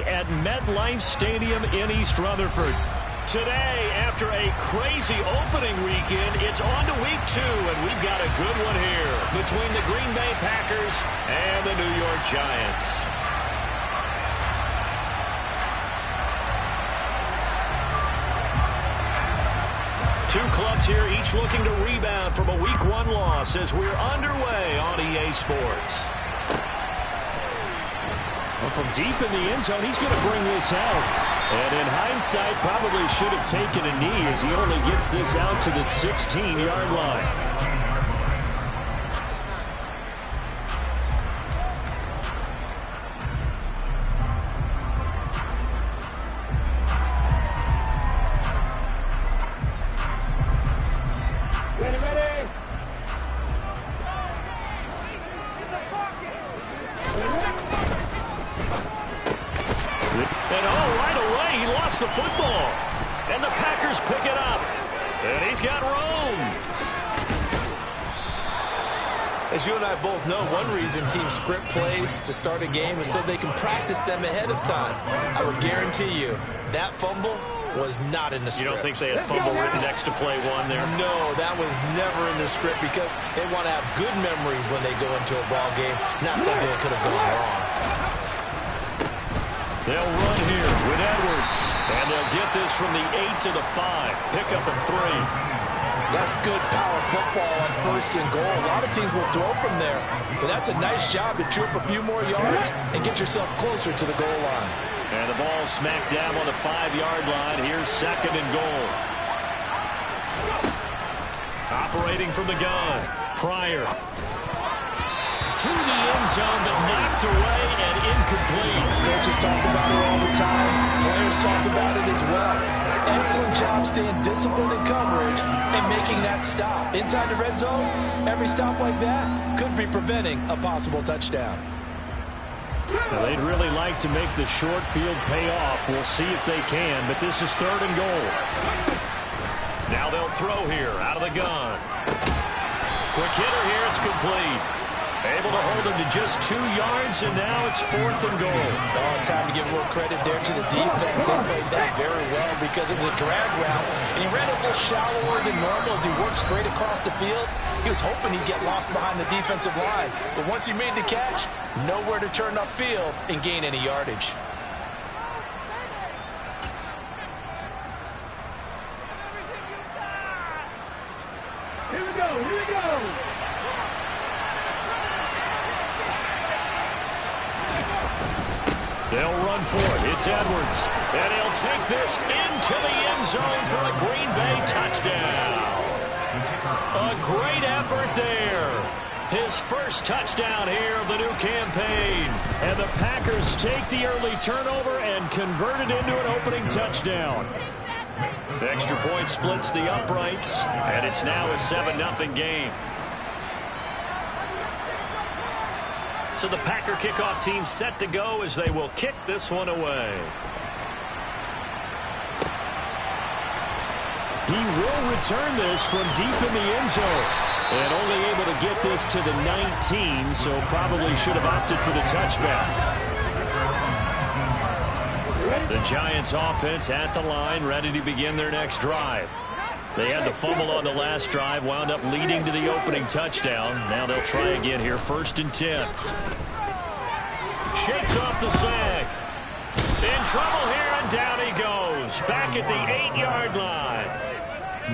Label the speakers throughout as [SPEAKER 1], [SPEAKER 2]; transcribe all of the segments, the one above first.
[SPEAKER 1] Sunday at MetLife Stadium in East Rutherford. Today, after a crazy opening weekend, it's on to week 2, and we've got a good one here between the Green Bay Packers and the New York Giants. Two clubs here, each looking to rebound from a Week 1 loss as we're underway on EA Sports. Well, from deep in the end zone, he's going to bring this out. And in hindsight, probably should have taken a knee as he only gets this out to the 16-yard line. The football, and the Packers pick it up, and he's got room.
[SPEAKER 2] As you and I both know, one reason teams script plays to start a game is so they can practice them ahead of time. I would guarantee you that fumble was not in the script.
[SPEAKER 1] You don't think they had fumble written next to play 1 there?
[SPEAKER 2] No, that was never in the script because they want to have good memories when they go into a ball game, not something that could have gone wrong.
[SPEAKER 1] They'll run here with Edwards, and they'll get this from the 8 to the 5. Pick up a 3.
[SPEAKER 2] That's good power football on 1st and goal. A lot of teams will throw from there, but that's a nice job to chew up a few more yards and get yourself closer to the goal line.
[SPEAKER 1] And the ball smacked down on the 5-yard line. Here's 2nd and goal. Operating from the gun, Pryor. To the end zone, but knocked away and incomplete.
[SPEAKER 2] Coaches talk about it all the time. Players talk about it as well. Excellent job staying disciplined in coverage and making that stop. Inside the red zone, every stop like that could be preventing a possible touchdown.
[SPEAKER 1] Now, they'd really like to make the short field pay off. We'll see if they can, but this is 3rd and goal. Now they'll throw here out of the gun. Quick hitter here, it's complete. Able to hold him to just 2 yards, and now it's 4th and goal.
[SPEAKER 2] Oh, it's time to give more credit there to the defense. They played that very well because it was a drag route, and he ran a little shallower than normal as he worked straight across the field. He was hoping he'd get lost behind the defensive line, but once he made the catch, nowhere to turn upfield and gain any yardage.
[SPEAKER 3] Here we go, here we go.
[SPEAKER 1] They'll run for it. It's Edwards. And he'll take this into the end zone for a Green Bay touchdown. A great effort there. His first touchdown here of the new campaign. And the Packers take the early turnover and convert it into an opening touchdown. The extra point splits the uprights, and it's now a 7-0 game. So the Packer kickoff team set to go as they will kick this one away. He will return this from deep in the end zone. And only able to get this to the 19, so probably should have opted for the touchback. The Giants offense at the line, ready to begin their next drive. They had the fumble on the last drive, wound up leading to the opening touchdown. Now they'll try again here, 1st and 10. Shakes off the sack. In trouble here, and down he goes. Back at the 8-yard line.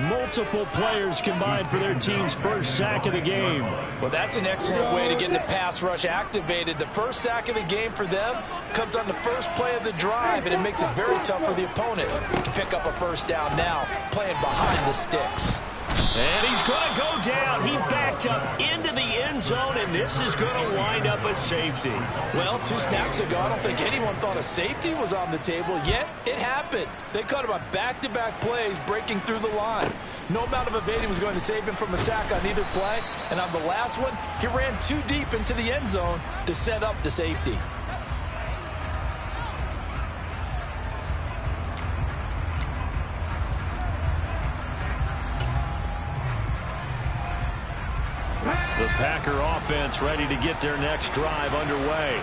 [SPEAKER 1] Multiple players combined for their team's first sack of the game.
[SPEAKER 2] Well, that's an excellent way to get the pass rush activated. The first sack of the game for them comes on the first play of the drive, and it makes it very tough for the opponent to pick up a first down now, playing behind the sticks.
[SPEAKER 1] And he's going to go down. He backed up into the end zone, and this is going to wind up a safety.
[SPEAKER 2] Well, 2 snaps ago, I don't think anyone thought a safety was on the table, yet it happened. They caught him on back-to-back plays, breaking through the line. No amount of evading was going to save him from a sack on either play, and on the last one, he ran too deep into the end zone to set up the safety. The Packer offense ready to get their next drive underway.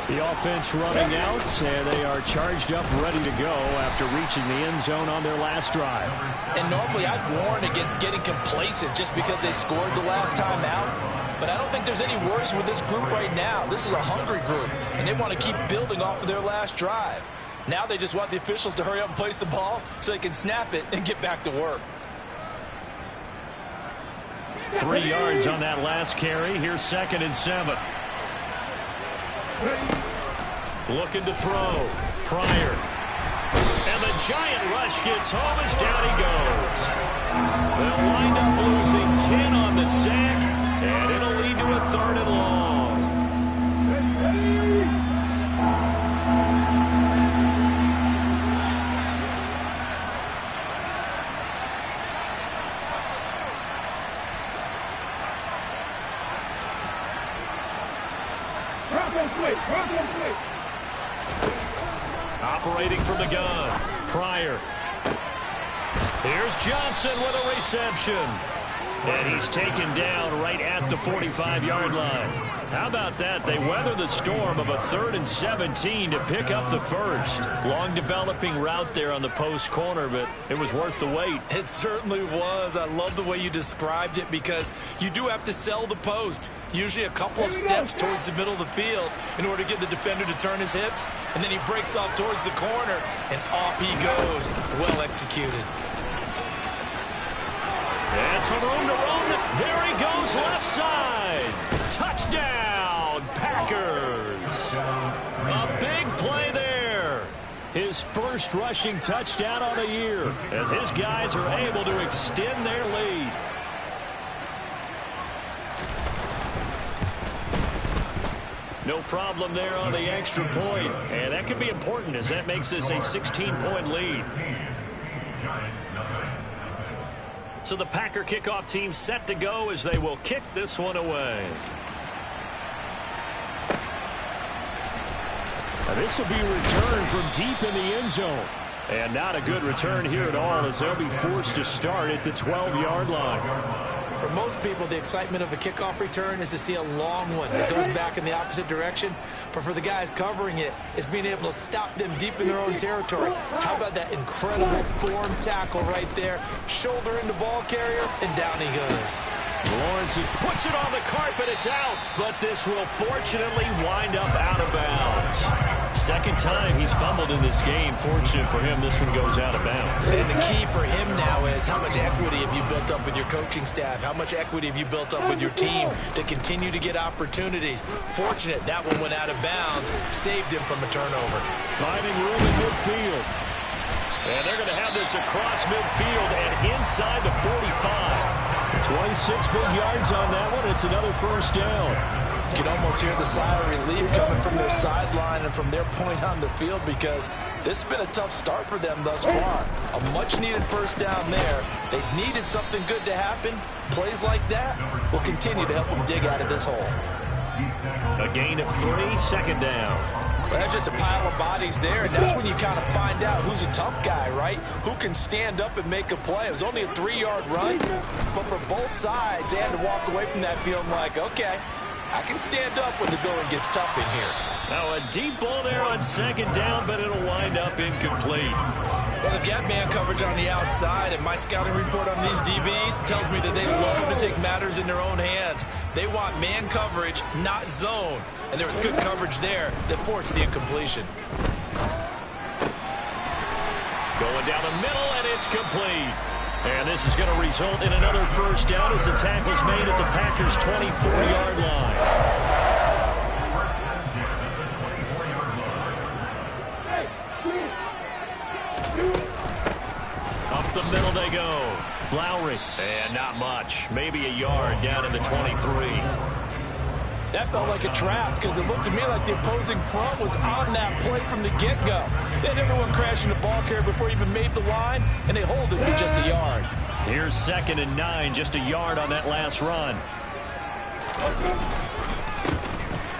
[SPEAKER 1] The offense running out, and they are charged up, ready to go after reaching the end zone on their last drive.
[SPEAKER 2] And normally I'd warn against getting complacent just because they scored the last time out. But I don't think there's any worries with this group right now. This is a hungry group, and they want to keep building off of their last drive. Now they just want the officials to hurry up and place the ball so they can snap it and get back to work.
[SPEAKER 1] 3 yards on that last carry. Here's 2nd and 7. Looking to throw. Pryor. And the giant rush gets home as down he goes. They'll wind up losing 10 on the sack, and it'll lead to a 3rd and long. Operating from the gun. Pryor. Here's Johnson with a reception. And he's taken down right at the 45-yard line. How about that? They weather the storm of a 3rd and 17 to pick up the first. Long developing route there on the post corner, but it was worth the wait.
[SPEAKER 2] It certainly was. I love the way you described it because you do have to sell the post. Usually a couple of steps towards the middle of the field in order to get the defender to turn his hips. And then he breaks off towards the corner, and off he goes. Well executed.
[SPEAKER 1] And some room to run. There he goes, left side. Touchdown, Packers. A big play there. His first rushing touchdown on the year as his guys are able to extend their lead. No problem there on the extra point. And that could be important as that makes this a 16-point lead. So the Packer kickoff team set to go as they will kick this one away. Now this will be returned from deep in the end zone. And not a good return here at all as they'll be forced to start at the 12-yard line.
[SPEAKER 2] For most people, the excitement of a kickoff return is to see a long one that goes back in the opposite direction. But for the guys covering it, it's being able to stop them deep in their own territory. How about that incredible form tackle right there? Shoulder into ball carrier, and down he goes.
[SPEAKER 1] Lawrence puts it on the carpet. It's out. But this will fortunately wind up out of bounds. Second time he's fumbled in this game. Fortunate for him, this one goes out of bounds.
[SPEAKER 2] And the key for him now is how much equity have you built up with your coaching staff? How much equity have you built up with your team to continue to get opportunities? Fortunate that one went out of bounds. Saved him from a turnover.
[SPEAKER 1] Finding room in midfield. And they're going to have this across midfield and inside the 45. 26 big yards on that one. It's another first down.
[SPEAKER 2] You can almost hear the sigh of relief coming from their sideline and from their point on the field because this has been a tough start for them thus far. A much-needed first down there. They've needed something good to happen. Plays like that will continue to help them dig out of this hole.
[SPEAKER 1] A gain of 3, 2nd down.
[SPEAKER 2] Well, that's just a pile of bodies there, and that's when you kind of find out who's a tough guy, right? Who can stand up and make a play. It was only a 3-yard run, but for both sides, they had to walk away from that feeling like, okay, I can stand up when the going gets tough in here.
[SPEAKER 1] Now a deep ball there on 2nd down, but it'll wind up incomplete.
[SPEAKER 2] Well, they've got man coverage on the outside, and my scouting report on these DBs tells me that they love to take matters in their own hands. They want man coverage, not zone. And there was good coverage there that forced the incompletion.
[SPEAKER 1] Going down the middle, and it's complete. And this is going to result in another first down as the tackle's made at the Packers' 24-yard line. Up the middle they go. Lowry. And not much. Maybe a yard down in the 23.
[SPEAKER 2] That felt like a trap because it looked to me like the opposing front was on that play from the get-go. They had everyone crashing the ball carrier before he even made the line, and they hold it with just a yard.
[SPEAKER 1] Here's 2nd and 9, just a yard on that last run.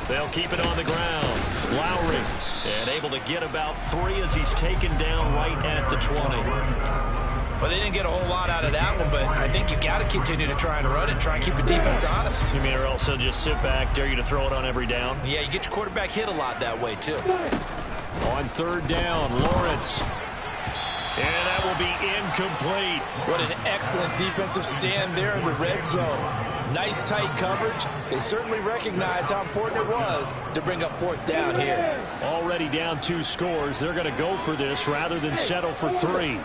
[SPEAKER 1] They'll keep it on the ground. Lowry, and able to get about 3 as he's taken down right at the 20.
[SPEAKER 2] Well, they didn't get a whole lot out of that one, but I think you've got to continue to try and run it and try and keep the defense honest.
[SPEAKER 1] You mean or also just sit back, dare you to throw it on every down?
[SPEAKER 2] Yeah, you get your quarterback hit a lot that way, too.
[SPEAKER 1] On third down, Lawrence. And that will be incomplete.
[SPEAKER 2] What an excellent defensive stand there in the red zone. Nice tight coverage. They certainly recognized how important it was to bring up fourth down here.
[SPEAKER 1] Already down 2 scores. They're going to go for this rather than settle for 3.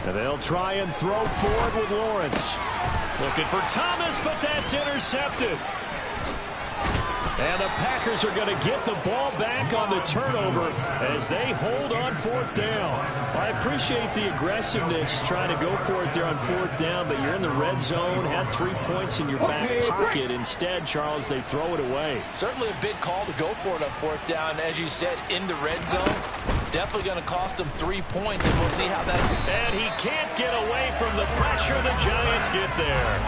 [SPEAKER 1] And they'll try and throw forward with Lawrence. Looking for Thomas, but that's intercepted. And the Packers are going to get the ball back on the turnover as they hold on fourth down. I appreciate the aggressiveness trying to go for it there on fourth down, but you're in the red zone, had 3 points in your back pocket. Instead, Charles, they throw it away.
[SPEAKER 2] Certainly a big call to go for it on fourth down. As you said, in the red zone, definitely going to cost them 3 points, and we'll see how that...
[SPEAKER 1] And he can't get away from the pressure. The Giants get there.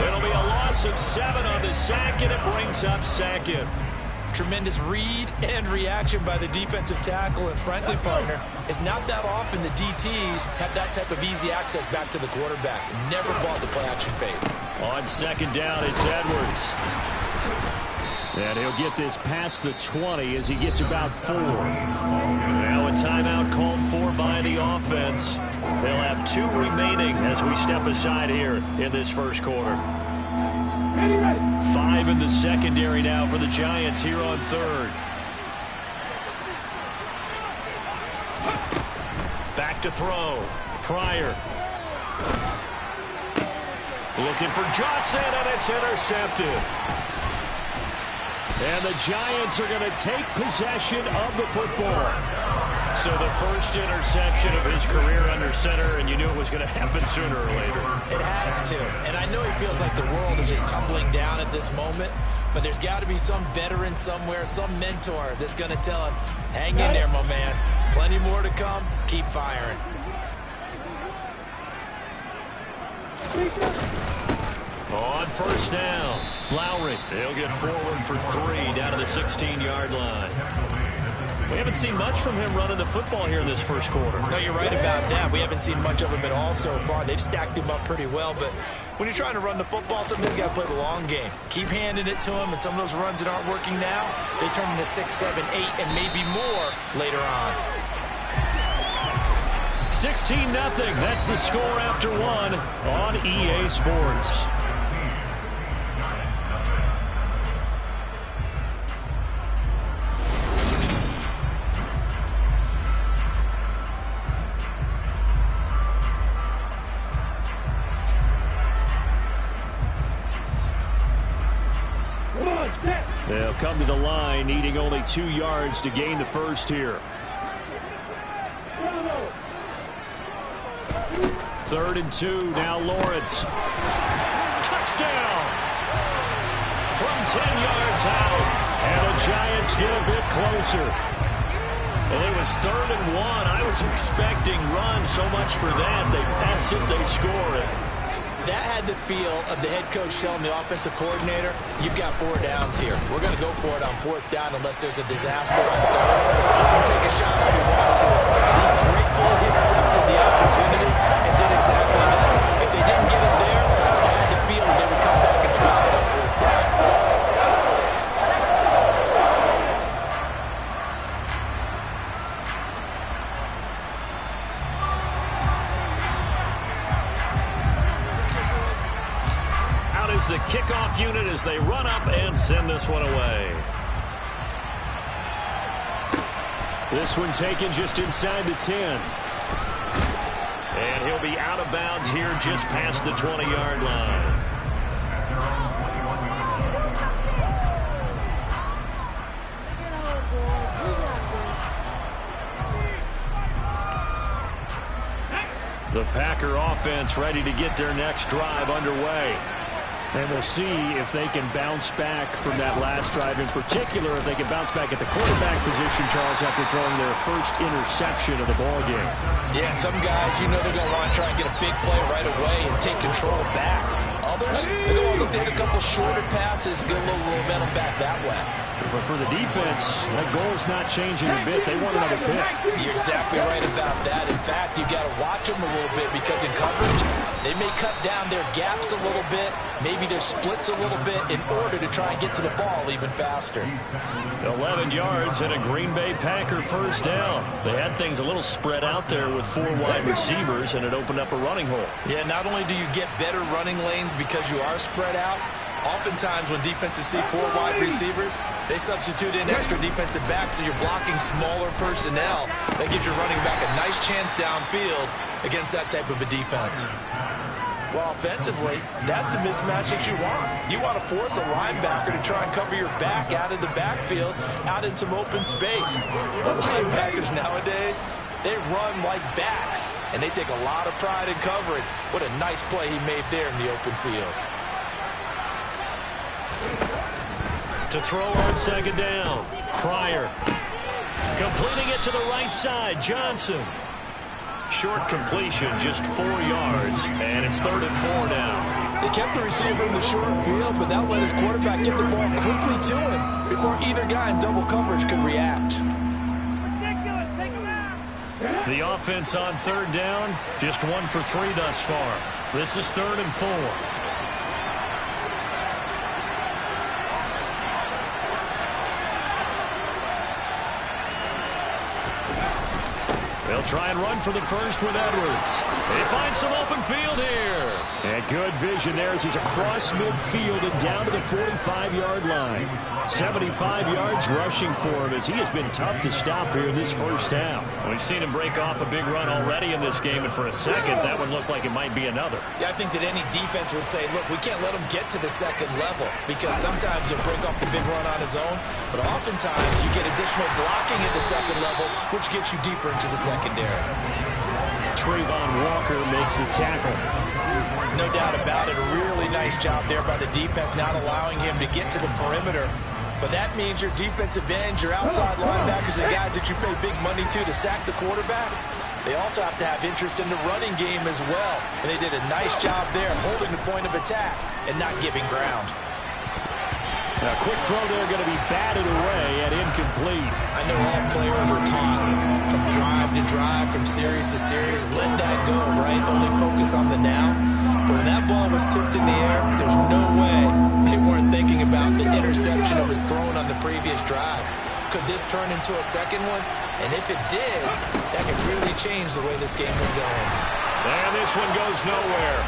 [SPEAKER 1] It'll be a loss of 7 on the sack, and it brings up second.
[SPEAKER 2] Tremendous read and reaction by the defensive tackle, and frankly, partner, it's not that often the DTs have that type of easy access back to the quarterback. Never bought the play-action fake.
[SPEAKER 1] On second down, it's Edwards. And he'll get this past the 20 as he gets about 4. Now a timeout called for by the offense. They'll have 2 remaining as we step aside here in this first quarter. 5 in the secondary now for the Giants here on third. Back to throw. Pryor. Looking for Johnson, and it's intercepted. And the Giants are going to take possession of the football. So the first interception of his career under center, and you knew it was going to happen sooner or later.
[SPEAKER 2] It has to. And I know he feels like the world is just tumbling down at this moment, but there's got to be some veteran somewhere, some mentor that's going to tell him, hang in there, my man. Plenty more to come. Keep firing.
[SPEAKER 1] On first down, Lowry. He'll get forward for 3 down to the 16-yard line. We haven't seen much from him running the football here in this first quarter.
[SPEAKER 2] No, you're right about that. We haven't seen much of him at all so far. They've stacked him up pretty well, but when you're trying to run the football, sometimes you got to play the long game. Keep handing it to him, and some of those runs that aren't working now, they turn into 6, 7, 8, and maybe more later on.
[SPEAKER 1] 16-0. That's the score after 1 on EA Sports. They'll come to the line, needing only 2 yards to gain the first here. 3rd and 2, now Lawrence. Touchdown! From 10 yards out, and the Giants get a bit closer. Well, it was 3rd and 1. I was expecting run, so much for that. They pass it, they score it.
[SPEAKER 2] That had the feel of the head coach telling the offensive coordinator, you've got 4 downs here. We're going to go for it on 4th down unless there's a disaster on 3rd. You can take a shot if you want to. And he gratefully accepted the opportunity and did exactly that. If they didn't get it there, I had the feel they would come back and try it on 4th down.
[SPEAKER 1] The kickoff unit as they run up and send this one away. This one taken just inside the 10. And he'll be out of bounds here just past the 20-yard line. The Packer offense ready to get their next drive underway. And we'll see if they can bounce back from that last drive. In particular, if they can bounce back at the quarterback position, Charles, after throwing their first interception of the ballgame.
[SPEAKER 2] Yeah, some guys, you know they're going to want to try and get a big play right away and take control back. Others, they're going to look to hit a couple shorter passes, get a little momentum back that way.
[SPEAKER 1] But for the defense, that goal's not changing a bit. They want another pick.
[SPEAKER 2] You're exactly right about that. In fact, you've got to watch them a little bit because in coverage, they may cut down their gaps a little bit, maybe their splits a little bit in order to try and get to the ball even faster.
[SPEAKER 1] 11 yards and a Green Bay Packer first down. They had things a little spread out there with 4 wide receivers, and it opened up a running hole.
[SPEAKER 2] Yeah, not only do you get better running lanes because you are spread out, oftentimes when defenses see 4 wide receivers, they substitute in extra defensive backs, so you're blocking smaller personnel. That gives your running back a nice chance downfield against that type of a defense. Well, offensively, that's the mismatch that you want. You want to force a linebacker to try and cover your back out of the backfield, out in some open space. But linebackers nowadays, they run like backs, and they take a lot of pride in covering. What a nice play he made there in the open field.
[SPEAKER 1] To throw on second down, Pryor. Completing it to the right side, Johnson. Short completion, just 4 yards, and it's 3rd and 4 now.
[SPEAKER 2] They kept the receiver in the short field, but that let his quarterback get the ball quickly to him before either guy in double coverage could react.
[SPEAKER 1] The offense on 3rd down, just 1 for 3 thus far. This is 3rd and 4. They'll try and run for the first with Edwards. They find some open field here. And good vision there as he's across midfield and down to the 45-yard line. 75 yards rushing for him as he has been tough to stop here in this first half. We've seen him break off a big run already in this game, and for a second, that one looked like it might be another.
[SPEAKER 2] Yeah, I think that any defense would say, look, we can't let him get to the second level because sometimes he'll break off the big run on his own, but oftentimes you get additional blocking at the second level, which gets you deeper into the secondary.
[SPEAKER 1] Trayvon Walker makes the tackle.
[SPEAKER 2] No doubt about it. A really nice job there by the defense, not allowing him to get to the perimeter. But that means your defensive ends, your outside linebackers, the guys that you pay big money to sack the quarterback, they also have to have interest in the running game as well. And they did a nice job there holding the point of attack and not giving ground.
[SPEAKER 1] A quick throw there going to be batted away and incomplete.
[SPEAKER 2] I know all players are taught from drive to drive, from series to series, let that go, right? Only focus on the now. But when that ball was tipped in the air, there's no way they weren't thinking about the interception that was thrown on the previous drive. Could this turn into a second one? And if it did, that could really change the way this game was going.
[SPEAKER 1] And this one goes nowhere.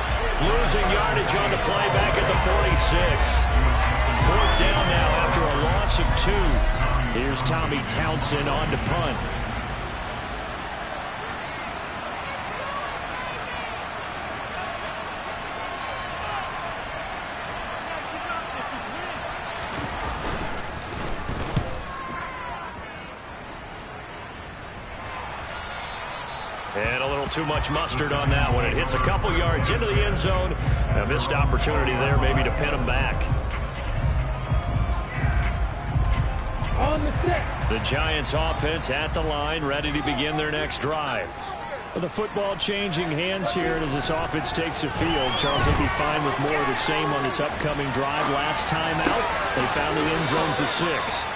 [SPEAKER 1] Losing yardage on the play back at the 46. 4th down now after a loss of 2. Here's Tommy Townsend on to punt. And a little too much mustard on that one. It hits a couple yards into the end zone. A missed opportunity there maybe to pin him back. The Giants offense at the line, ready to begin their next drive. Well, the football changing hands here as this offense takes the field. Charles, they'd be fine with more of the same on this upcoming drive. Last time out, they found the end zone for 6.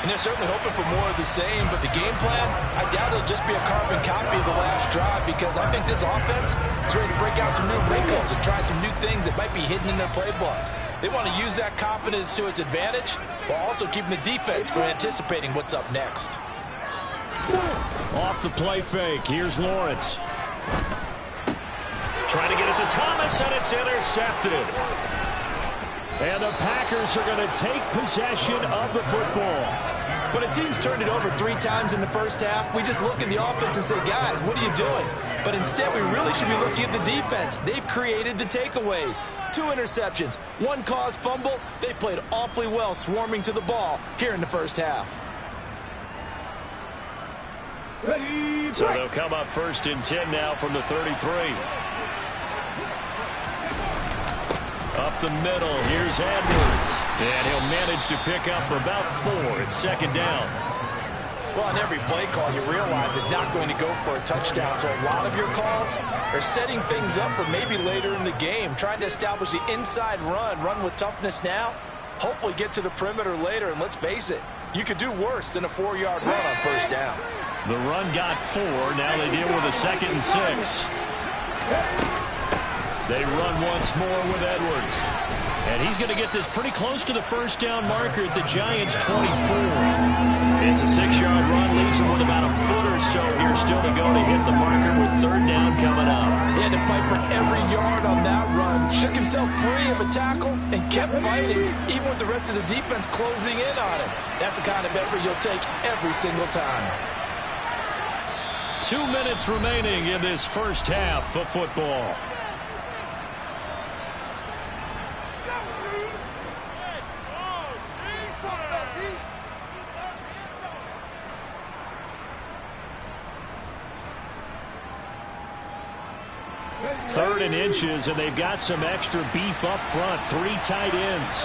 [SPEAKER 2] And they're certainly hoping for more of the same, but the game plan, I doubt it'll just be a carbon copy of the last drive because I think this offense is ready to break out some new wrinkles and try some new things that might be hidden in their playbook. They want to use that confidence to its advantage while also keeping the defense from anticipating what's up next.
[SPEAKER 1] Off the play fake, here's Lawrence. Trying to get it to Thomas, and it's intercepted. And the Packers are going to take possession of the football.
[SPEAKER 2] When a team's turned it over 3 times in the first half, we just look at the offense and say, guys, what are you doing? But instead, we really should be looking at the defense. They've created the takeaways. 2 interceptions, 1 caused fumble. They played awfully well swarming to the ball here in the first half.
[SPEAKER 1] So they'll come up 1st and 10 now from the 33. Up the middle, here's Edwards. And he'll manage to pick up about 4. It's 2nd down.
[SPEAKER 2] Well, on every play call, you realize it's not going to go for a touchdown. So a lot of your calls are setting things up for maybe later in the game, trying to establish the inside run with toughness now, hopefully get to the perimeter later. And let's face it, You could do worse than a 4-yard run on first down.
[SPEAKER 1] The run got 4. Now they deal with a 2nd and 6. They run once more with Edwards. And he's going to get this pretty close to the first down marker at the Giants' 24. It's a 6-yard run, leaves him with about a foot or so here still to go to hit the marker with 3rd down coming up.
[SPEAKER 2] He had to fight for every yard on that run, shook himself free of a tackle, and kept fighting, even with the rest of the defense closing in on him. That's the kind of effort you'll take every single time.
[SPEAKER 1] 2 minutes remaining in this first half of football. Third and inches, and they've got some extra beef up front. 3 tight ends.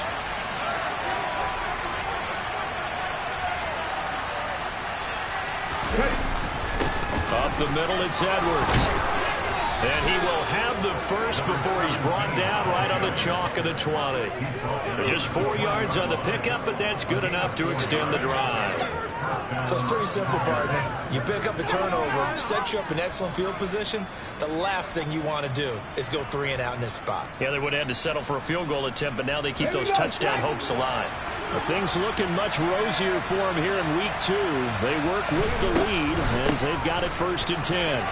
[SPEAKER 1] Up the middle, it's Edwards. And he will have the first before he's brought down right on the chalk of the 20. Just 4 yards on the pickup, but that's good enough to extend the drive.
[SPEAKER 2] So it's pretty simple, partner. You pick up a turnover, set you up in excellent field position. The last thing you want to do is go 3 and out in this spot.
[SPEAKER 1] Yeah, they would have had to settle for a field goal attempt, but now they keep those touchdown hopes alive. Well, things looking much rosier for them here in week 2. They work with the lead as they've got it 1st and 10.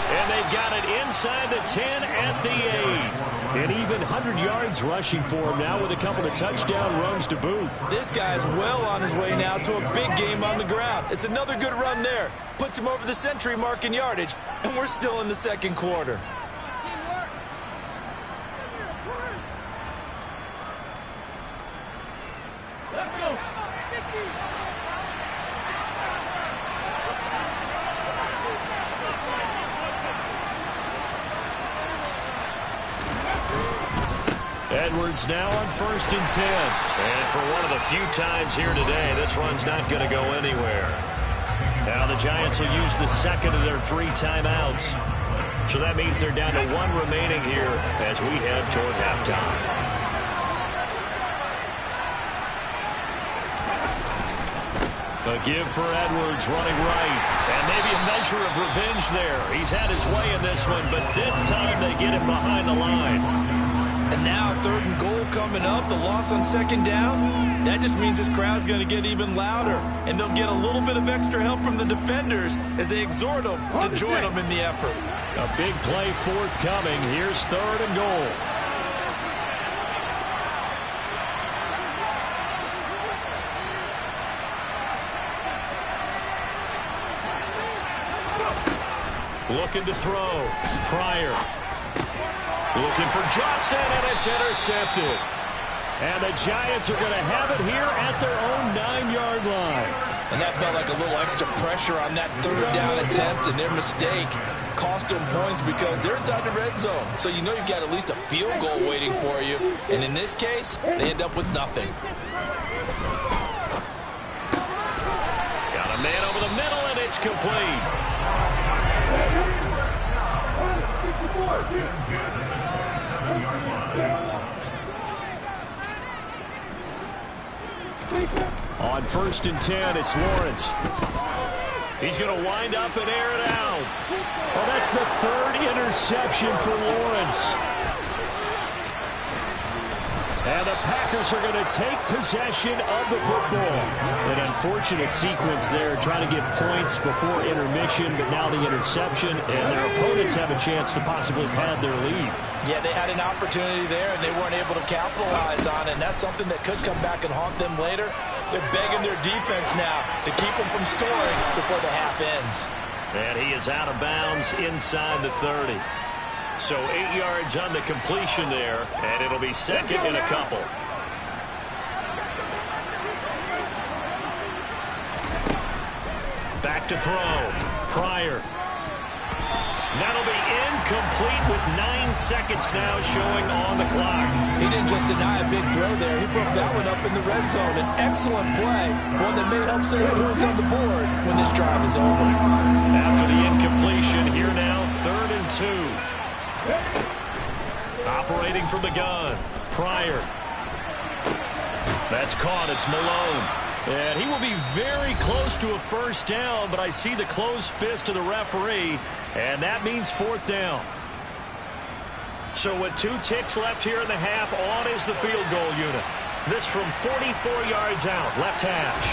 [SPEAKER 1] And they've got it inside the 10 at the 8. And even 100 yards rushing for him now with a couple of touchdown runs to boot.
[SPEAKER 2] This guy's well on his way now to a big game on the ground. It's another good run there. Puts him over the century mark in yardage, and we're still in the 2nd quarter.
[SPEAKER 3] Let's go.
[SPEAKER 1] Edwards now on 1st and 10. And for one of the few times here today, this run's not going to go anywhere. Now the Giants will use the 2nd of their 3 timeouts. So that means they're down to 1 remaining here as we head toward halftime. A give for Edwards running right. And maybe a measure of revenge there. He's had his way in this one, but this time they get him behind the line.
[SPEAKER 2] And now 3rd and goal coming up, the loss on 2nd down. That just means this crowd's going to get even louder. And they'll get a little bit of extra help from the defenders as they exhort them to join them in the effort.
[SPEAKER 1] A big play forthcoming. Here's 3rd and goal. Looking to throw. Pryor. Looking for Johnson, and it's intercepted. And the Giants are going to have it here at their own 9-yard line.
[SPEAKER 2] And that felt like a little extra pressure on that 3rd down attempt, and their mistake cost them points because they're inside the red zone. So you know you've got at least a field goal waiting for you. And in this case, they end up with nothing.
[SPEAKER 1] Got a man over the middle, and it's complete. On 1st and 10, it's Lawrence. He's going to wind up and air it out. Well, that's the 3rd interception for Lawrence. And the Packers are going to take possession of the football. An unfortunate sequence there, trying to get points before intermission, but now the interception, and their opponents have a chance to possibly pad their lead.
[SPEAKER 2] Yeah, they had an opportunity there, and they weren't able to capitalize on it, and that's something that could come back and haunt them later. They're begging their defense now to keep them from scoring before the half ends.
[SPEAKER 1] And he is out of bounds inside the 30. So 8 yards on the completion there, and it'll be 2nd and a couple. Back to throw. Pryor. That'll be incomplete with 9 seconds now showing on the clock.
[SPEAKER 2] He didn't just deny a big throw there. He broke that one up in the red zone. An excellent play, one that may help save points on the board when this drive is over.
[SPEAKER 1] After the incompletion, here now 3rd and 2. Operating from the gun. Pryor. That's caught. It's Malone. And he will be very close to a first down, but I see the closed fist of the referee, and that means fourth down. So with 2 ticks left here in the half, on is the field goal unit. This from 44 yards out, left hash.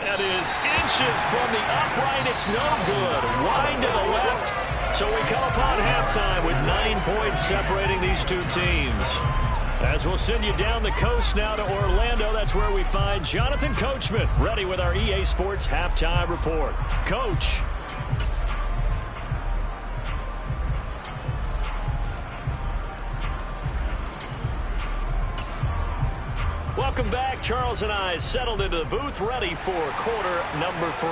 [SPEAKER 1] That is inches from the upright. It's no good. Wide to the left. So we come upon halftime with 9 points separating these two teams. As we'll send you down the coast now to Orlando, that's where we find Jonathan Coachman, ready with our EA Sports Halftime Report. Coach. Welcome back. Charles and I settled into the booth, ready for quarter number 3.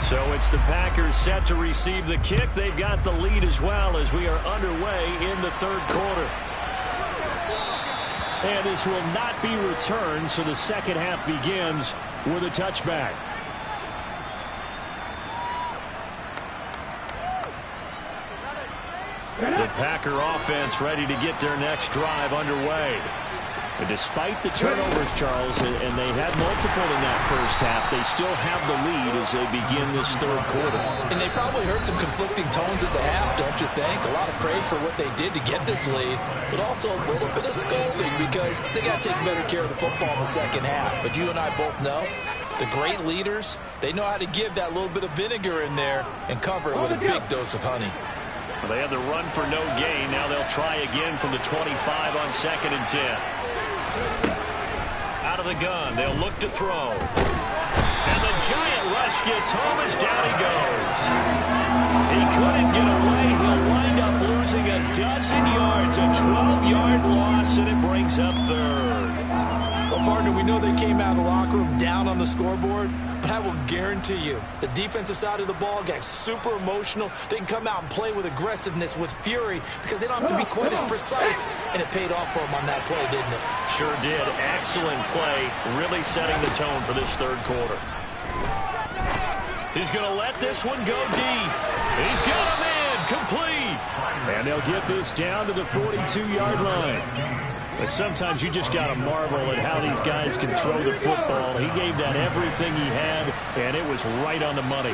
[SPEAKER 1] So it's the Packers set to receive the kick. They've got the lead as well as we are underway in the third quarter. And this will not be returned, so the second half begins with a touchback. The Packer offense ready to get their next drive underway. And despite the turnovers, Charles, and they had multiple in that first half, they still have the lead as they begin this third quarter.
[SPEAKER 2] And they probably heard some conflicting tones at the half, don't you think? A lot of praise for what they did to get this lead, but also a little bit of scolding because they got to take better care of the football in the second half. But you and I both know the great leaders, they know how to give that little bit of vinegar in there and cover it with a big dose of honey.
[SPEAKER 1] Well, they had the run for no gain. Now they'll try again from the 25 on 2nd and 10. Out of the gun, they'll look to throw. And the giant rush gets home as down he goes. He couldn't get away. He'll wind up losing a dozen yards, a 12-yard loss, and it brings up third.
[SPEAKER 2] Well, partner, we know they came out of the locker room down on the scoreboard, but I will guarantee you the defensive side of the ball got super emotional. They can come out and play with aggressiveness, with fury, because they don't have to be quite as precise, and it paid off for them on that play, didn't it?
[SPEAKER 1] Sure did. Excellent play, really setting the tone for this third quarter. He's going to let this one go deep. He's got him in, complete. And they'll get this down to the 42-yard line. But sometimes you just got to marvel at how these guys can throw the football. He gave that everything he had, and it was right on the money.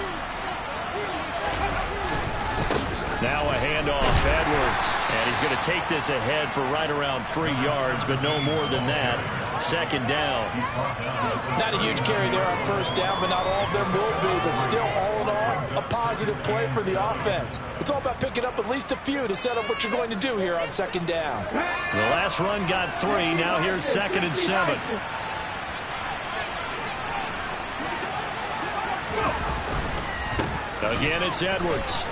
[SPEAKER 1] Now a handoff, Edwards. And he's going to take this ahead for right around 3 yards, but no more than that. Second down.
[SPEAKER 2] Not a huge carry there on first down, but not all of them will be. But still, all in all, a positive play for the offense. It's all about picking up at least a few to set up what you're going to do here on second down.
[SPEAKER 1] The last run got 3. Now here's 2nd and 7. Again, it's Edwards.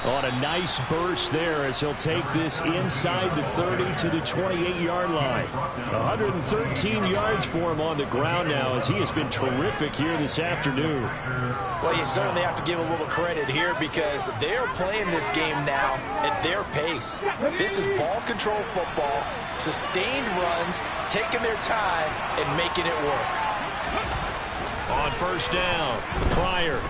[SPEAKER 1] On a nice burst there as he'll take this inside the 30 to the 28-yard line. 113 yards for him on the ground now as he has been terrific here this afternoon.
[SPEAKER 2] Well, you certainly have to give a little credit here because they're playing this game now at their pace. This is ball control football, sustained runs, taking their time and making it work.
[SPEAKER 1] On first down, Pryor.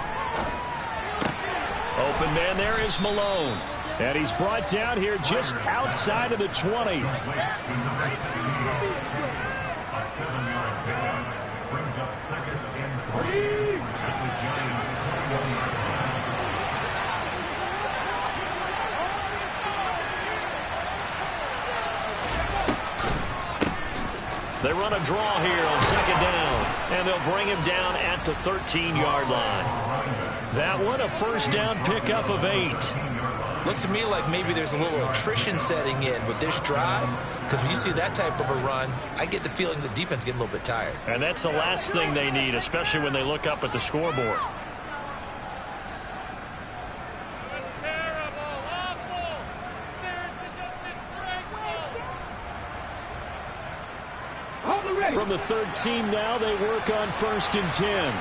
[SPEAKER 1] Open man there is Malone. And he's brought down here just outside of the 20. They run a draw here on second down. And they'll bring him down at the 13-yard line. That one, a first down pickup of 8.
[SPEAKER 2] Looks to me like maybe there's a little attrition setting in with this drive, because when you see that type of a run, I get the feeling the defense getting a little bit tired.
[SPEAKER 1] And that's the last thing they need, especially when they look up at the scoreboard. From the 13 now, they work on 1st and 10.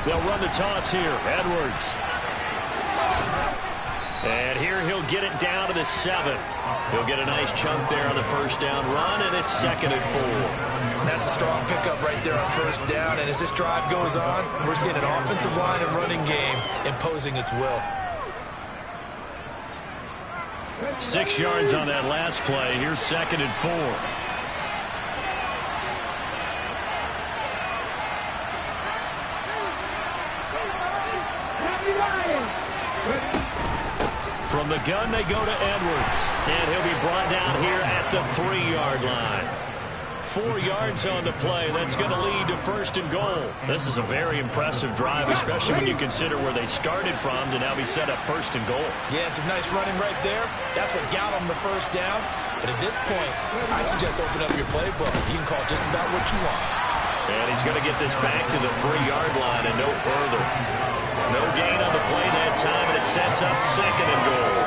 [SPEAKER 1] They'll run the toss here. Edwards. And here he'll get it down to the 7. He'll get a nice chunk there on the first down run, and it's 2nd and 4.
[SPEAKER 2] That's a strong pickup right there on first down. And as this drive goes on, we're seeing an offensive line and running game imposing its will.
[SPEAKER 1] 6 yards on that last play. Here's 2nd and 4. From the gun, they go to Edwards. And he'll be brought down here at the 3-yard line. 4 yards on the play. That's going to lead to 1st and goal. This is a very impressive drive, especially when you consider where they started from to now be set up 1st and goal.
[SPEAKER 2] Yeah, and some nice running right there. That's what got them the first down. But at this point, I suggest open up your playbook. You can call just about what you want.
[SPEAKER 1] And he's going to get this back to the 3-yard line and no further. No gain on the play that time, and it sets up 2nd and goal.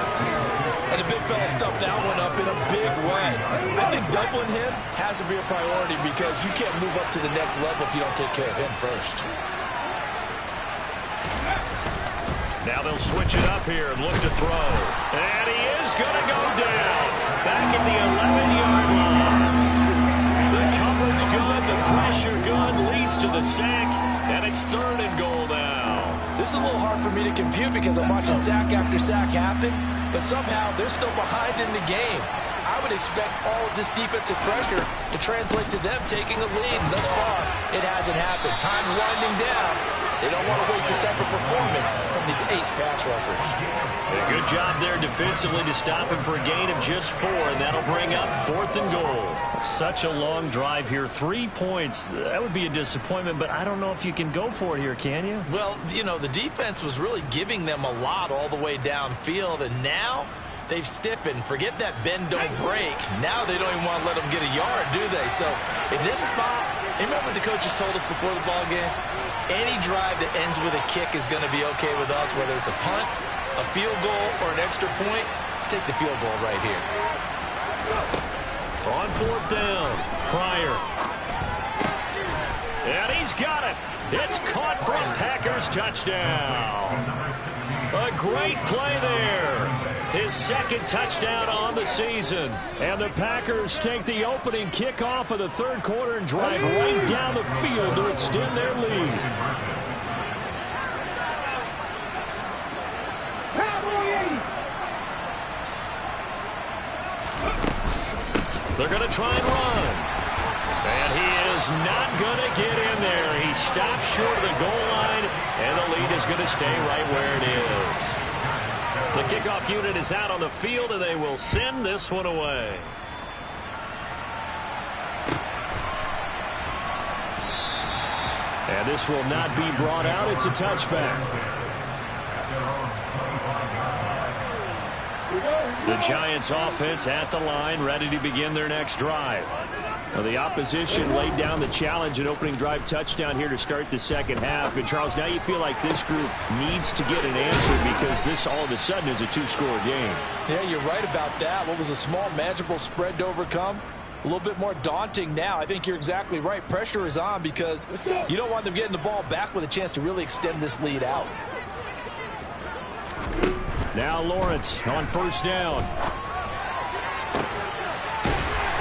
[SPEAKER 2] And the big fella stuffed that one up in a big way. I think doubling him has to be a priority because you can't move up to the next level if you don't take care of him first.
[SPEAKER 1] Now they'll switch it up here and look to throw. And he is going to go down. Back at the 11-yard line. The coverage good, the pressure good, leads to the sack, and it's 3rd and goal now.
[SPEAKER 2] This is a little hard for me to compute because I'm watching sack after sack happen, but somehow they're still behind in the game. I would expect all of this defensive pressure to translate to them taking a lead. Thus far, it hasn't happened. Time's winding down. They don't want to waste this type of performance from these ace pass rushers.
[SPEAKER 1] A good job there defensively to stop him for a gain of just 4, and that'll bring up 4th and goal. Such a long drive here. 3 points. That would be a disappointment, but I don't know if you can go for it here, can you?
[SPEAKER 2] Well, you know, the defense was really giving them a lot all the way downfield, and now they've stiffened. Forget that bend, don't break. Now they don't even want to let them get a yard, do they? So in this spot, remember what the coaches told us before the ball game? Any drive that ends with a kick is going to be okay with us, whether it's a punt, a field goal, or an extra point. Take the field goal right here.
[SPEAKER 1] On 4th down, Pryor. And he's got it. It's caught for a Packers touchdown. A great play there. His 2nd touchdown on the season. And the Packers take the opening kickoff of the 3rd quarter and drive right down the field to extend their lead. They're going to try and run. And he is not going to get in there. He stops short of the goal line, and the lead is going to stay right where it is. The kickoff unit is out on the field, and they will send this one away. And this will not be brought out. It's a touchback. The Giants offense at the line, ready to begin their next drive. Well, the opposition laid down the challenge, an opening drive touchdown here to start the 2nd half. And, Charles, now you feel like this group needs to get an answer because this all of a sudden is a 2-score game.
[SPEAKER 2] Yeah, you're right about that. What was a small, manageable spread to overcome? A little bit more daunting now. I think you're exactly right. Pressure is on because you don't want them getting the ball back with a chance to really extend this lead out.
[SPEAKER 1] Now Lawrence on 1st down.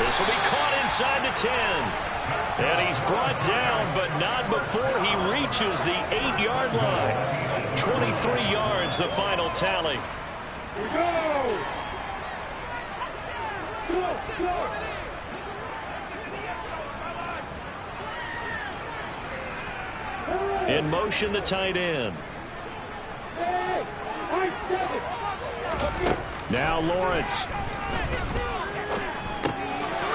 [SPEAKER 1] This will be caught inside the 10. And he's brought down, but not before he reaches the 8-yard line. 23 yards, the final tally.
[SPEAKER 3] Here we go! Go!
[SPEAKER 1] In motion, the tight end. Now Lawrence.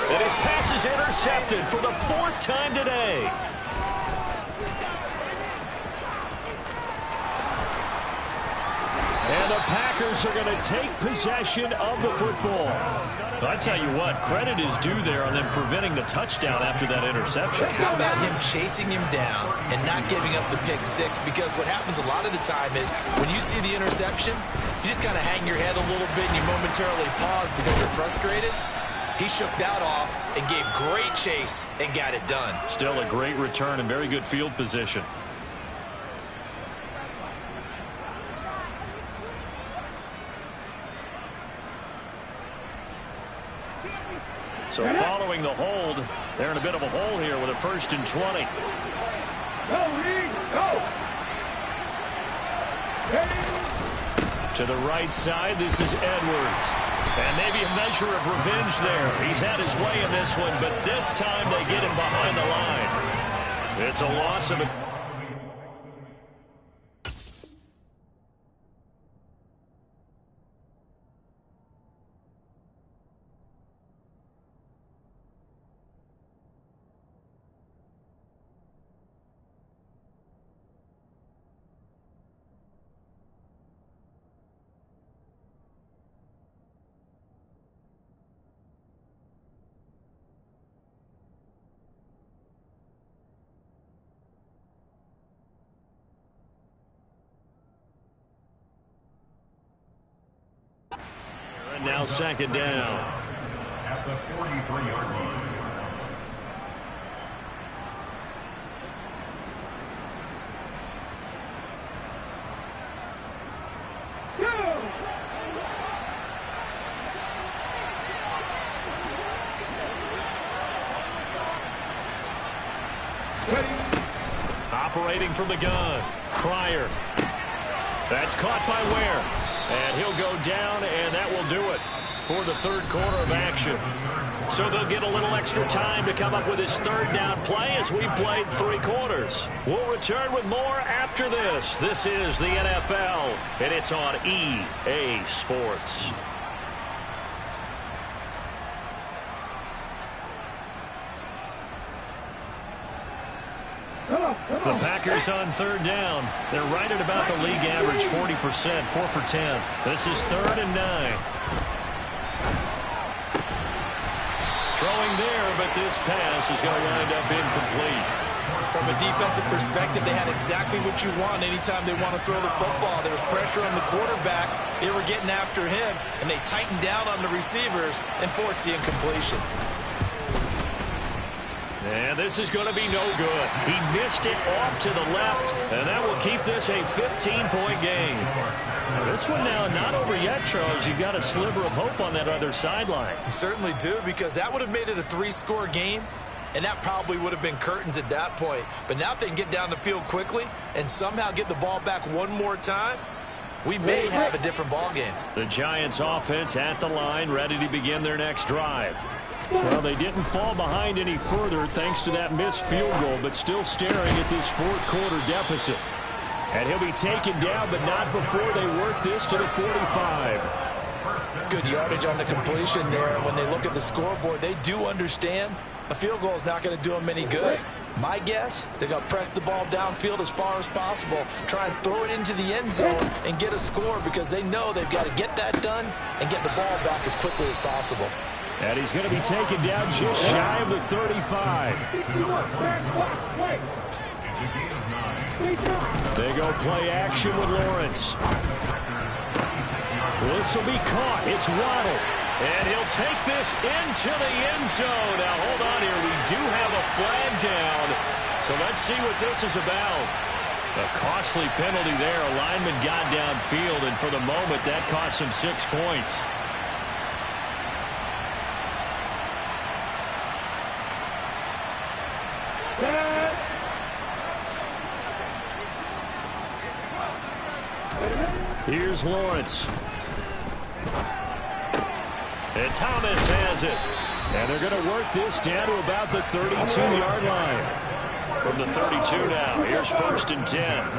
[SPEAKER 1] And his pass is intercepted for the 4th time today. And the Packers are going to take possession of the football. I tell you what, credit is due there on them preventing the touchdown after that interception.
[SPEAKER 2] How about him chasing him down and not giving up the pick 6? Because what happens a lot of the time is when you see the interception, you just kind of hang your head a little bit and you momentarily pause because you're frustrated. He shook that off and gave great chase and got it done.
[SPEAKER 1] Still a great return and very good field position. So following the hold, they're in a bit of a hole here with a 1st and 20.
[SPEAKER 3] Go, Reed, go!
[SPEAKER 1] To the right side, this is Edwards. And maybe a measure of revenge there. He's had his way in this one, but this time they get him behind the line. It's a loss of a... Now 2nd down.
[SPEAKER 4] At the 43-yard line.
[SPEAKER 1] Operating from the gun. Pryor. That's caught by Ware. And he'll go down, and that will do it for the 3rd quarter of action. So they'll get a little extra time to come up with his 3rd down play as we've played 3 quarters. We'll return with more after this. This is the NFL, and it's on EA Sports. The Packers on 3rd down. They're right at about the league average, 40%, 4 for 10. This is 3rd and 9. Throwing there, but this pass is going to wind up incomplete.
[SPEAKER 2] From a defensive perspective, they had exactly what you want anytime they want to throw the football. There was pressure on the quarterback. They were getting after him, and they tightened down on the receivers and forced the incompletion.
[SPEAKER 1] And this is going to be no good. He missed it off to the left, and that will keep this a 15-point game. Now this one now not over yet, Charles. You've got a sliver of hope on that other sideline.
[SPEAKER 2] You certainly do, because that would have made it a 3-score game, and that probably would have been curtains at that point. But now if they can get down the field quickly and somehow get the ball back one more time, we may have a different ball game.
[SPEAKER 1] The Giants offense at the line, ready to begin their next drive. Well, they didn't fall behind any further thanks to that missed field goal, but still staring at this 4th quarter deficit. And he'll be taken down, but not before they work this to the 45.
[SPEAKER 2] Good yardage on the completion there. When they look at the scoreboard, they do understand a field goal is not going to do them any good. My guess, they're going to press the ball downfield as far as possible, try and throw it into the end zone and get a score, because they know they've got to get that done and get the ball back as quickly as possible.
[SPEAKER 1] And he's going to be taken down just shy of the 35. They go play action with Lawrence. This will be caught. It's Waddle. And he'll take this into the end zone. Now, hold on here. We do have a flag down. So let's see what this is about. A costly penalty there. A lineman got downfield, and for the moment, that cost him 6 points. Here's Lawrence. And Thomas has it. And they're going to work this down to about the 32-yard line. From the 32 now, here's 1st and 10.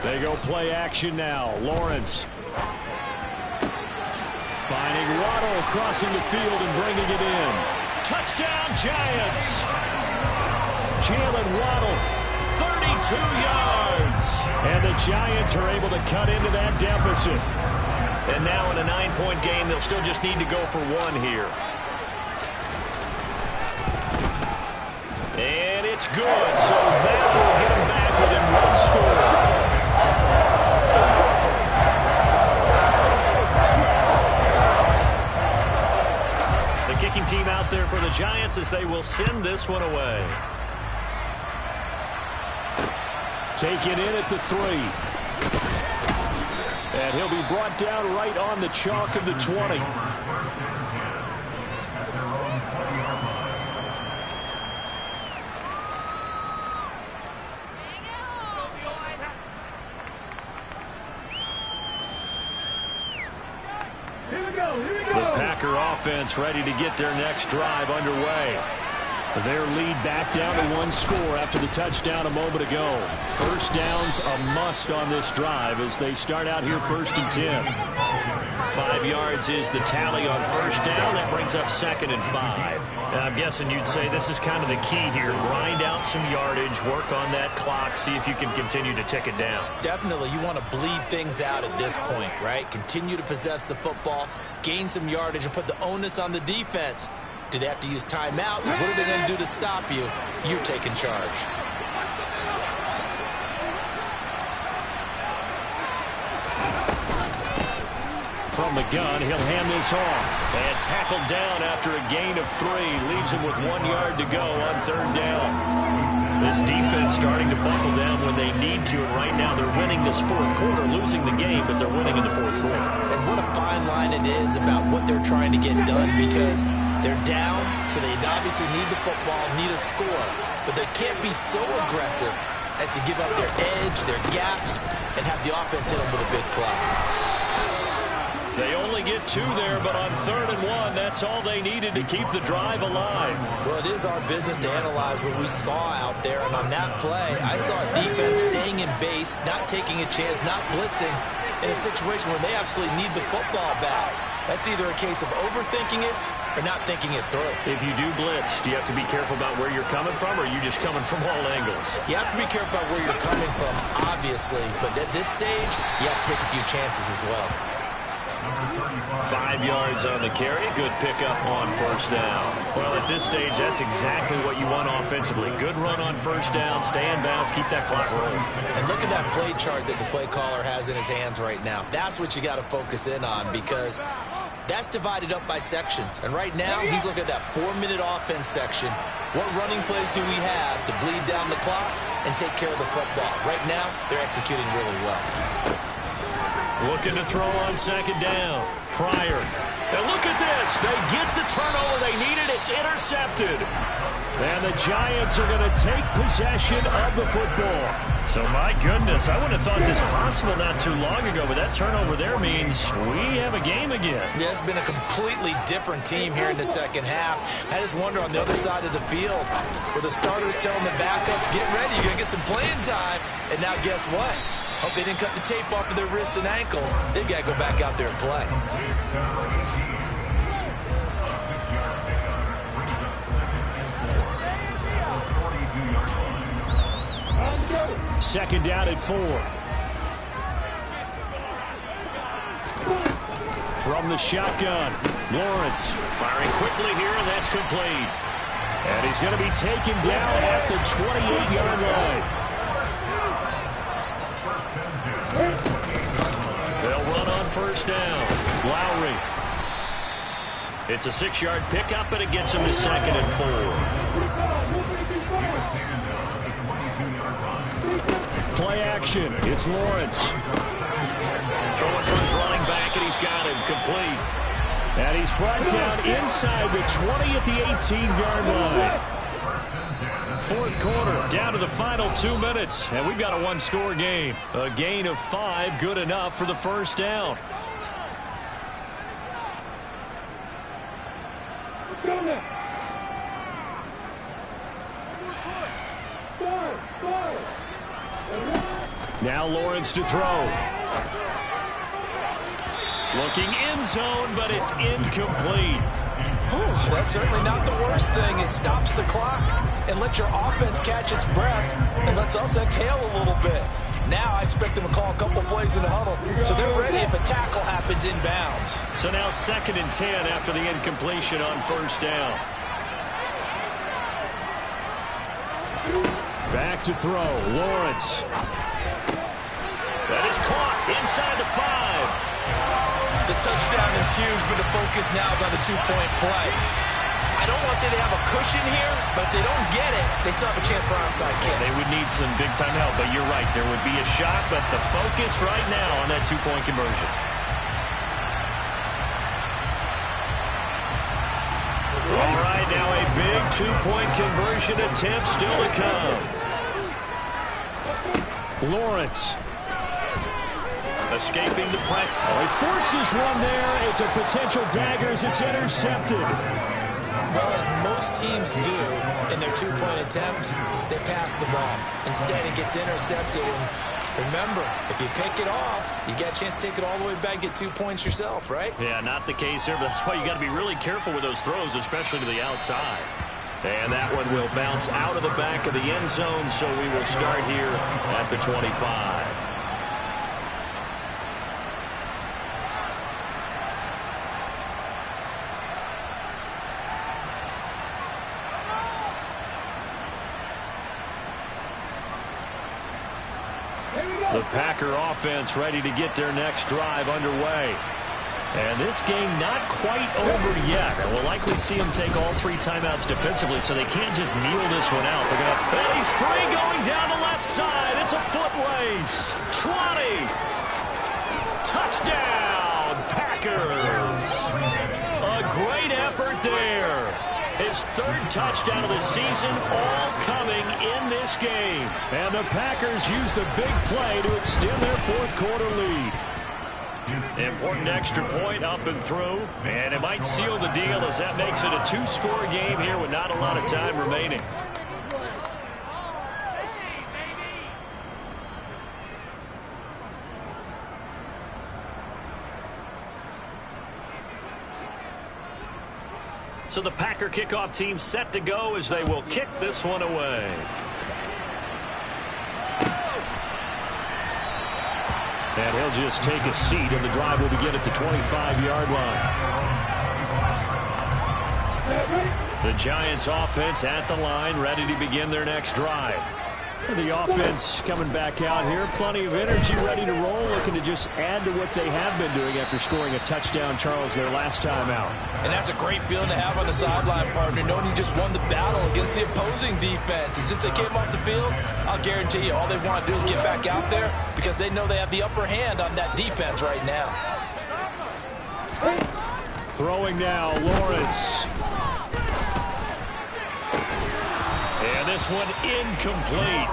[SPEAKER 1] They go play action now. Lawrence. Finding Waddle, crossing the field and bringing it in. Touchdown, Giants. Jalen Waddle, 32 yards. And the Giants are able to cut into that deficit. And now in a 9-point game, they'll still just need to go for 1 here. And it's good, so that will get them back within 1 score. Kicking team out there for the Giants as they will send this one away.
[SPEAKER 5] Taken in at the 3.
[SPEAKER 1] And he'll be brought down right on the chalk of the 20. The Packer offense ready to get their next drive underway. Their lead back down to 1 score after the touchdown a moment ago. First down's a must on this drive as they start out here 1st and 10. 5 yards is the tally on first down. That brings up 2nd and 5. And I'm guessing you'd say this is kind of the key here. Grind out some yardage, work on that clock, see if you can continue to tick it down.
[SPEAKER 2] Definitely, you want to bleed things out at this point, right? Continue to possess the football, gain some yardage, and put the onus on the defense. Do they have to use timeouts? What are they going to do to stop you? You're taking charge.
[SPEAKER 1] From the gun, he'll hand this off. And tackled down after a gain of 3. Leaves him with 1 yard to go on 3rd down. This defense starting to buckle down when they need to. And right now they're winning this 4th quarter, losing the game, but they're winning in the 4th quarter.
[SPEAKER 2] And what a fine line it is about what they're trying to get done, because they're down, so they obviously need the football, need a score. But they can't be so aggressive as to give up their edge, their gaps, and have the offense hit them with a big play.
[SPEAKER 1] They only get 2 there, but on 3rd and 1, that's all they needed to keep the drive alive.
[SPEAKER 2] Well, it is our business to analyze what we saw out there, and on that play, I saw a defense staying in base, not taking a chance, not blitzing, in a situation where they absolutely need the football back. That's either a case of overthinking it or not thinking it through.
[SPEAKER 1] If you do blitz, do you have to be careful about where you're coming from, or are you just coming from all angles?
[SPEAKER 2] You have to be careful about where you're coming from, obviously, but at this stage, you have to take a few chances as well.
[SPEAKER 1] 5 yards on the carry. Good pickup on first down. Well, at this stage, that's exactly what you want offensively. Good run on first down, stay in bounds, keep that clock rolling.
[SPEAKER 2] And look at that play chart that the play caller has in his hands right now. That's what you got to focus in on, because that's divided up by sections. And right now, he's looking at that 4-minute offense section. What running plays do we have to bleed down the clock and take care of the football? Right now, they're executing really well.
[SPEAKER 1] Looking to throw on 2nd down. Pryor. And look at this. They get the turnover they needed. It's intercepted. And the Giants are going to take possession of the football. So, my goodness, I wouldn't have thought this possible not too long ago, but that turnover there means we have a game again.
[SPEAKER 2] Yeah, it's been a completely different team here in the second half. I just wonder on the other side of the field, where the starters telling the backups, get ready, you're going to get some playing time. And now guess what? Hope they didn't cut the tape off of their wrists and ankles. They've got to go back out there and play.
[SPEAKER 1] Second down at 4. From the shotgun, Lawrence firing quickly here, and that's complete. And he's going to be taken down at the 28-yard line. They'll run on first down. Lowry. It's a 6-yard pickup, and it gets him to 2nd and 4. Play action. It's Lawrence. Throwing for his running back, and he's got him complete. And he's brought down inside the 20 at the 18-yard line. 4th quarter, down to the final 2 minutes, and we've got a 1-score game. A gain of 5, good enough for the first down. Now Lawrence to throw. Looking end zone, but it's incomplete.
[SPEAKER 2] Whew, that's certainly not the worst thing. It stops the clock and lets your offense catch its breath and lets us exhale a little bit. Now I expect them to call a couple plays in the huddle, so they're ready if a tackle happens inbounds.
[SPEAKER 1] So now 2nd and 10 after the incompletion on first down. Back to throw, Lawrence. That is caught inside the 5.
[SPEAKER 2] The touchdown is huge, but the focus now is on the 2-point play. I I don't want to say they have a cushion here, but if they don't get it, they still have a chance for onside kick.
[SPEAKER 1] They would need some big-time help, but you're right. There would be a shot, but the focus right now on that two-point conversion. All right, now a big two-point conversion attempt still to come. Lawrence. Escaping the press.
[SPEAKER 5] Oh, he forces one there. It's a potential dagger as it's intercepted.
[SPEAKER 2] Well, as most teams do in their two-point attempt, they pass the ball. Instead, it gets intercepted. And remember, if you pick it off, you get a chance to take it all the way back, get 2 points yourself, right?
[SPEAKER 1] Yeah, not the case here, but that's why you got to be really careful with those throws, especially to the outside. And that one will bounce out of the back of the end zone, so we will start here at the 25. The Packer offense ready to get their next drive underway. And this game not quite over yet. And we'll likely see them take all 3 timeouts defensively, so they can't just kneel this one out. They're going to... And he's free going down the left side. It's a foot race. 20. Touchdown, Packers. A great effort there. His 3rd touchdown of the season, all coming in this game.
[SPEAKER 5] And the Packers use the big play to extend their 4th quarter lead.
[SPEAKER 1] Important extra point up and through. And it might seal the deal as that makes it a 2-score game here with not a lot of time remaining. So the Packer kickoff team set to go as they will kick this one away. And he'll just take a seat, and the drive will begin at the 25-yard line. The Giants offense at the line, ready to begin their next drive. And the offense coming back out here, plenty of energy, ready to roll, looking to just add to what they have been doing after scoring a touchdown, Charles, their last time out.
[SPEAKER 2] And that's a great feeling to have on the sideline, partner, knowing you just won the battle against the opposing defense. And since they came off the field, I'll guarantee you all they want to do is get back out there because they know they have the upper hand on that defense right now.
[SPEAKER 5] Throwing now, Lawrence.
[SPEAKER 1] And this one incomplete.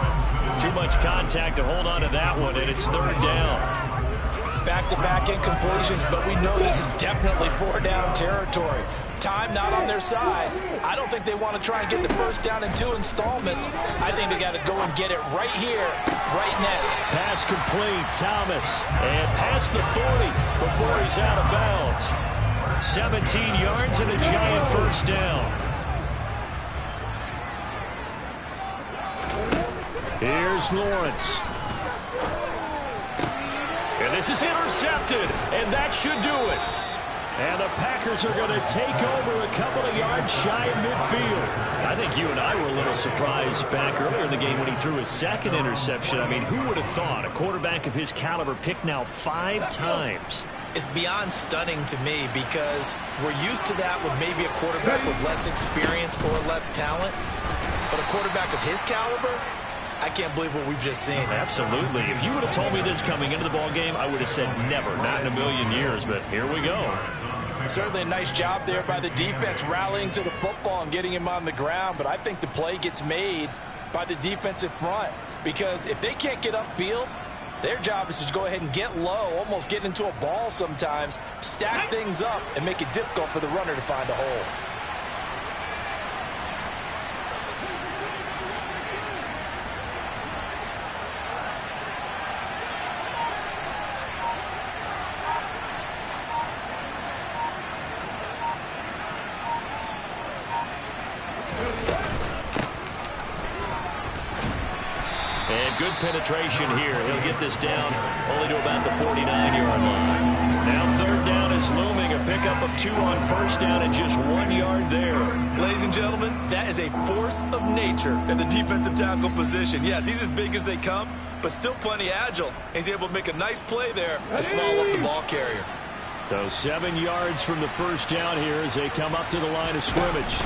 [SPEAKER 1] Too much contact to hold on to that one, and it's 3rd down.
[SPEAKER 2] Back-to-back incompletions, but we know this is definitely 4-down territory. Time not on their side. I don't think they want to try and get the 1st down in 2 installments. I think they got to go and get it right here, right now.
[SPEAKER 1] Pass complete, Thomas. And past the 40 before he's out of bounds. 17 yards and a Giant 1st down.
[SPEAKER 5] Here's Lawrence.
[SPEAKER 1] And this is intercepted, and that should do it.
[SPEAKER 5] And the Packers are going to take over a couple of yards shy of midfield.
[SPEAKER 1] I think you and I were a little surprised back earlier in the game when he threw his 2nd interception. I mean, who would have thought a quarterback of his caliber picked now 5 times?
[SPEAKER 2] It's beyond stunning to me because we're used to that with maybe a quarterback with less experience or less talent. But a quarterback of his caliber, I can't believe what we've just seen.
[SPEAKER 1] Absolutely. If you would have told me this coming into the ballgame, I would have said never, not in a million years, but here we go.
[SPEAKER 2] Certainly a nice job there by the defense rallying to the football and getting him on the ground, but I think the play gets made by the defensive front because if they can't get upfield, their job is to go ahead and get low, almost get into a ball sometimes, stack things up, and make it difficult for the runner to find a hole.
[SPEAKER 1] And good penetration here. He'll get this down only to about the 49-yard line. Now 3rd down is looming. A pickup of 2 on 1st down and just 1 yard there.
[SPEAKER 2] Ladies and gentlemen, that is a force of nature in the defensive tackle position. Yes, he's as big as they come, but still plenty agile. He's able to make a nice play there to small up the ball carrier.
[SPEAKER 5] So 7 yards from the first down here as they come up to the line of scrimmage.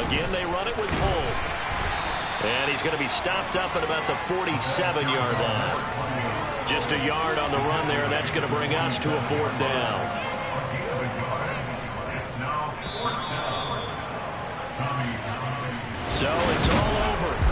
[SPEAKER 1] Again, they run it with Cole. And he's going to be stopped up at about the 47-yard line. Just a yard on the run there, and that's going to bring us to a 4th down. So it's all over.